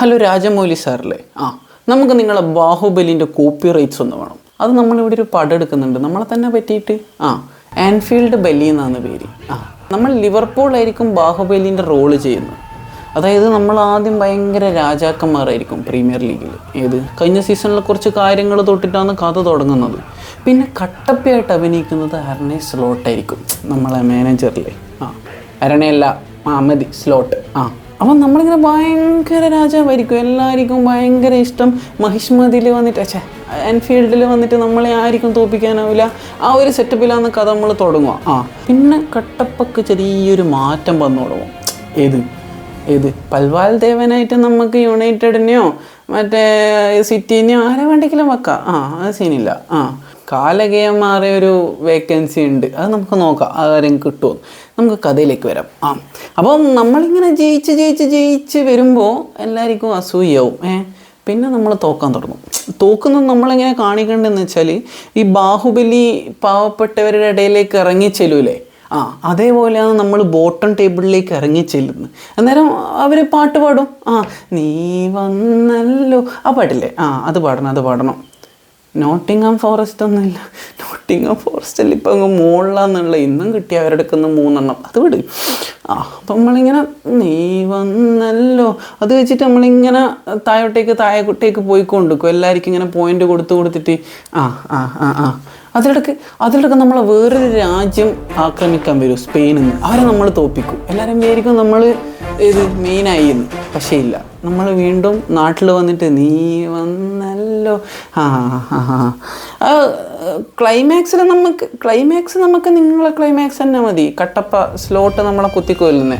Hello Rajamouli സാറല്ലേ? നമുക്ക് നിങ്ങളെ ബാഹുബലിൻ്റെ കോപ്പി റൈറ്റ്സ് ഒന്ന് വേണം. അത് നമ്മളിവിടെ ഒരു പടം എടുക്കുന്നുണ്ട് നമ്മളെ തന്നെ പറ്റിയിട്ട്. ആൻഫീൽഡ് ബലി എന്നാണ് പേര്. നമ്മൾ ലിവർപൂളായിരിക്കും ബാഹുബലിൻ്റെ റോള് ചെയ്യുന്നത്. അതായത് നമ്മൾ ആദ്യം ഭയങ്കര രാജാക്കന്മാരായിരിക്കും പ്രീമിയർ ലീഗിൽ. കഴിഞ്ഞ സീസണിലെ കുറച്ച് കാര്യങ്ങൾ തൊട്ടിട്ടാണ് കഥ തുടങ്ങുന്നത്. പിന്നെ കട്ടപ്പയായിട്ട് അഭിനയിക്കുന്നത് അരണേ സ്ലോട്ടായിരിക്കും, നമ്മളെ മാനേജറിലെ. അരണയല്ല, മതി സ്ലോട്ട്. അപ്പം നമ്മളിങ്ങനെ ഭയങ്കര രാജാവായിരിക്കും, എല്ലാവർക്കും ഭയങ്കര ഇഷ്ടം. മഹിഷ്മതിയിൽ വന്നിട്ട് ആൻഫീൽഡിൽ വന്നിട്ട് നമ്മളെ ആയിരിക്കും തോൽപ്പിക്കാനാവില്ല. ആ ഒരു സെറ്റപ്പിലാണ് കഥ നമ്മൾ തുടങ്ങുക. പിന്നെ കട്ടപ്പക്ക് ചെറിയൊരു മാറ്റം വന്നു തുടങ്ങും. പൽവാൽ ദേവനായിട്ട് നമുക്ക് യുണൈറ്റഡിനെയോ മറ്റേ സിറ്റിനെയോ ആരെ വേണ്ടെങ്കിലും വെക്കാം. അത് സീനില്ല. കാലകേയം മാറിയ ഒരു വേക്കൻസി ഉണ്ട്, അത് നമുക്ക് നോക്കാം ആരും കിട്ടുമോ. നമുക്ക് കഥയിലേക്ക് വരാം. അപ്പം നമ്മളിങ്ങനെ ജയിച്ച് വരുമ്പോൾ എല്ലാവർക്കും അസൂയാവും. പിന്നെ നമ്മൾ തോക്കാൻ തുടങ്ങും. തോക്കുന്നത് നമ്മളെങ്ങനെ കാണിക്കേണ്ടതെന്ന് വെച്ചാൽ, ഈ ബാഹുബലി പാവപ്പെട്ടവരുടെ ഇടയിലേക്ക് ഇറങ്ങിച്ചെല്ലൂലേ, അതേപോലെയാണ് നമ്മൾ ബോട്ടം ടേബിളിലേക്ക് ഇറങ്ങിച്ചെല്ലുന്നത്. അന്നേരം അവർ പാട്ട് പാടും. നീ വന്നല്ലോ, ആ പാട്ടില്ലേ, അത് പാടണം. നോട്ടിംഗ്ഹാം ഫോറസ്റ്റ് ഒന്നുമില്ല, നോട്ടിംഗ്ഹാം ഫോറസ്റ്റല്ല, ഇപ്പം അങ്ങ് മുകളിലാന്നുള്ള ഇന്നും കിട്ടിയ അവരുടെ അടുക്കുന്ന 3 എണ്ണം, അത് വിട്. അപ്പം നമ്മളിങ്ങനെ നീ വന്നല്ലോ അത് വെച്ചിട്ട് നമ്മളിങ്ങനെ താഴോട്ടേക്ക് പോയിക്കൊണ്ടിരിക്കും. എല്ലാവർക്കും ഇങ്ങനെ പോയിന്റ് കൊടുത്തിട്ട് അതിലിടക്ക് നമ്മളെ വേറൊരു രാജ്യം ആക്രമിക്കാൻ വരും, സ്പെയിനിൽ നിന്ന്. അവരെ നമ്മൾ തോൽപ്പിക്കും. എല്ലാവരും വിചാരിക്കും നമ്മൾ മെയിനായി എന്ന്. പക്ഷേ ഇല്ല, നമ്മൾ വീണ്ടും നാട്ടിൽ വന്നിട്ട് നീ വന്നല്ലോ. ക്ലൈമാക്സ് നമുക്ക് നിങ്ങളെ ക്ലൈമാക്സ് തന്നെ മതി. കട്ടപ്പ സ്ലോട്ട് നമ്മളെ കുത്തിക്കൊല്ലുന്നേ.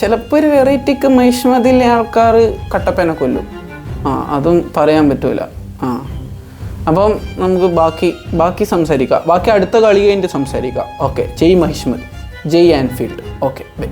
ചിലപ്പോൾ ഒരു വെറൈറ്റിക്ക് മഹിഷ്മതിയിലെ ആൾക്കാർ കട്ടപ്പനെ കൊല്ലും. അതും പറയാൻ പറ്റൂല. അപ്പം നമുക്ക് ബാക്കി സംസാരിക്കാം. ബാക്കി അടുത്ത കളി കഴിഞ്ഞിട്ട് സംസാരിക്കാം. Okay, Jai Mahishmati, Jai Anfield. Okay, by.